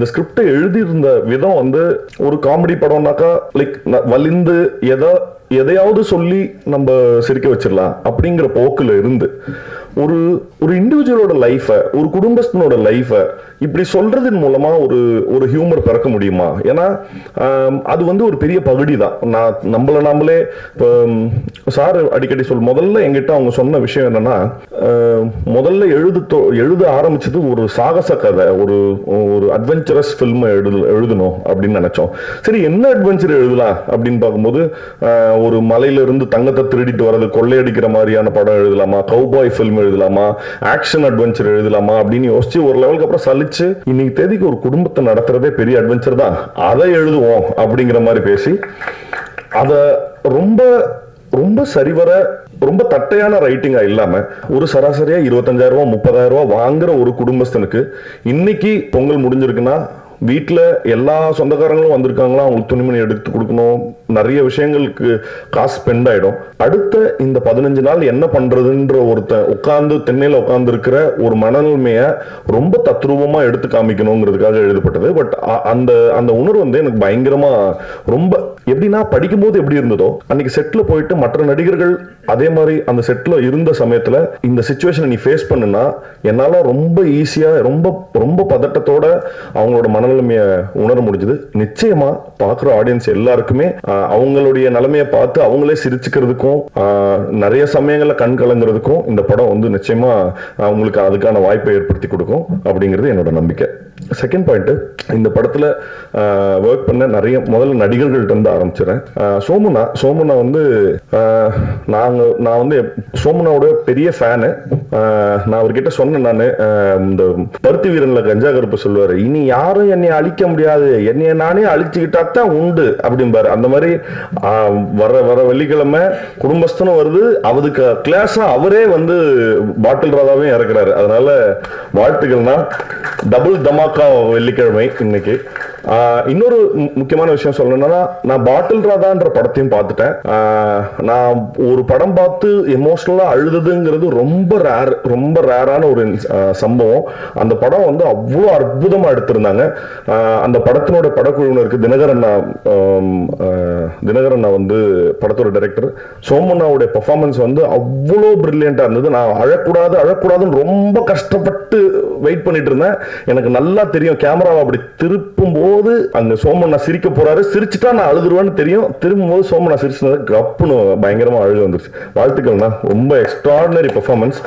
இந்த ஸ்கிரிப்டை எழுதியிருந்த விதம் வந்து ஒரு காமெடி படம்னாக்கா லைக் வலிந்து எதையாவது சொல்லி நம்ம சிரிக்க வச்சிடலாம் அப்படிங்கிற போக்குல இருந்து ஒரு ஒரு இண்டிவிஜுவலோட லைஃபை, ஒரு குடும்பஸ்தனோட லைஃபை இப்படி சொல்றதன் மூலமா ஒரு ஹியூமர் பிறக்க முடியுமா? ஏன்னா அது வந்து ஒரு பெரிய பகுதி தான். நம்மள நாமளே சார் அடிக்கடி முதல்ல எங்கிட்ட அவங்க சொன்ன விஷயம் என்னன்னா, முதல்ல எழுத ஆரம்பிச்சது ஒரு சாகச கதை, ஒரு அட்வென்ச்சரஸ் ஃபில்ம் எழுதணும் அப்படின்னு நினைச்சோம். சரி, என்ன அட்வென்ச்சர் எழுதலாம் அப்படின்னு பார்க்கும்போது ஒரு மலையில இருந்து தங்கத்தை திருடிட்டு வர்றது, கொள்ளையடிக்கிற மாதிரியான படம் எழுதலாமா, கவுபாய் ஃபில்ம் எழுதலாமா, ஆக்ஷன் அட்வென்ச்சர் எழுதலாமா அப்படின்னு யோசிச்சு ஒரு லெவலுக்கு அப்புறம் சலிச்சு இன்னைக்கு தேதிக்கு ஒரு குடும்பத்தை நடத்துறதே பெரிய அட்வென்ச்சர் தான், அதை எழுதுவோம் அப்படிங்கிற மாதிரி பேசி அத ரொம்ப ரொம்ப சரிவர ரொம்ப தட்டையான ரைட்டிங்கா இல்லாம ஒரு சராசரியா 25,000 30,000 வாங்குற ஒரு குடும்பஸ்தனுக்கு இன்னைக்கு பொங்கல் முடிஞ்சிருக்குன்னா வீட்டில் எல்லா சொந்தக்காரங்களும் வந்திருக்காங்களா, அவங்களுக்கு துணிமணி எடுத்து கொடுக்கணும், நிறைய விஷயங்களுக்கு காசு ஸ்பெண்ட் ஆயிடும். அடுத்த இந்த 15 நாள் என்ன பண்றதுன்ற உட்கார்ந்து தென்னையில உட்கார்ந்து இருக்கிற ஒரு மனநிலைமைய ரொம்ப தத்ரூபமா எடுத்து காமிக்கணுங்கிறதுக்காக எழுதப்பட்டது. பட் அந்த அந்த உணர்வு வந்து எனக்கு பயங்கரமா ரொம்ப எப்படின்னா படிக்கும்போது எப்படி இருந்ததோ அன்னைக்கு செட்ல போயிட்டு மற்ற நடிகர்கள் அதே மாதிரி அந்த செட்ல இருந்த சமயத்துல இந்த சிச்சுவேஷனை நீ ஃபேஸ் பண்ணுனா என்னால ரொம்ப ஈஸியா ரொம்ப ரொம்ப பதட்டத்தோட அவங்களோட மனநிலைமையை உணர முடிஞ்சது. நிச்சயமா பாக்குற ஆடியன்ஸ் எல்லாருக்குமே அவங்களுடைய நிலைமையை பார்த்து அவங்களே சிரிச்சுக்கிறதுக்கும் நிறைய சமயங்கள்ல கண் கலங்குறதுக்கும் இந்த படம் வந்து நிச்சயமா அவங்களுக்கு அதுக்கான வாய்ப்பை ஏற்படுத்தி கொடுக்கும் அப்படிங்கிறது என்னோட நம்பிக்கை. செகண்ட் பாயிண்ட், இந்த படத்துல ஒர்க் பண்ண நிறைய முதல்ல நடிகர்கள்ட்ட இருந்து ஆரம்பிச்சிடறேன். சோமுனா வந்து நான் வந்து சோமுனாவோட பெரிய ஃபேனு. நான் அவர்கிட்ட சொன்னேன், நான் இந்த பருத்தி வீரன்ல கஞ்சா கருப்பு சொல்லுவாரு, இனி யாரும் என்னை அழிக்க முடியாது, என்னைய நானே அழிச்சுக்கிட்டாத்தான் உண்டு அப்படிம்பாரு. அந்த மாதிரி வர வெள்ளிக்கிழமை குடும்பஸ்தனும் வருது, அவருக்கு கிளாஸா அவரே வந்து பாட்டில் ராதாவே இறக்குறாரு. அதனால வாழ்த்துக்கள்னா டபுள் தமாக்கா வெள்ளிக்கிழமை இன்னைக்கு. இன்னொரு முக்கியமான விஷயம் சொல்லணும்னா, நான் பாட்டில் ராதான்ற படத்தையும் பார்த்துட்டேன். நான் ஒரு படம் பார்த்து எமோஷனலா அழுதுங்கிறது ரொம்ப ரேரான ஒரு சம்பவம். அந்த படம் வந்து அவ்வளோ அற்புதமா எடுத்திருந்தாங்க. அந்த படத்தினோட படக்குழுவினருக்கு தினகரன் வந்து படத்தோட டைரக்டர், சோமண்ணாவுடைய பெர்ஃபார்மன்ஸ் வந்து அவ்வளோ பிரில்லியண்டா இருந்தது. நான் அழக்கூடாதுன்னு ரொம்ப கஷ்டப்பட்டு வெயிட் பண்ணிட்டு இருந்தேன். எனக்கு நல்லா தெரியும் கேமராவை அப்படி திருப்பும் போது அங்க சோமண்ணா சிரிக்க போறாரு, சிரிச்சுட்டா நான் அழுதுருவேன்னு தெரியும். திரும்பும் போது சோமண்ணா சிரிச்சது கப்புன்னு பயங்கரமா அழுது வந்துருச்சு. வாழ்த்துக்கள்னா, ரொம்ப எக்ஸ்ட்ராடினரி பெர்ஃபார்மன்ஸ்.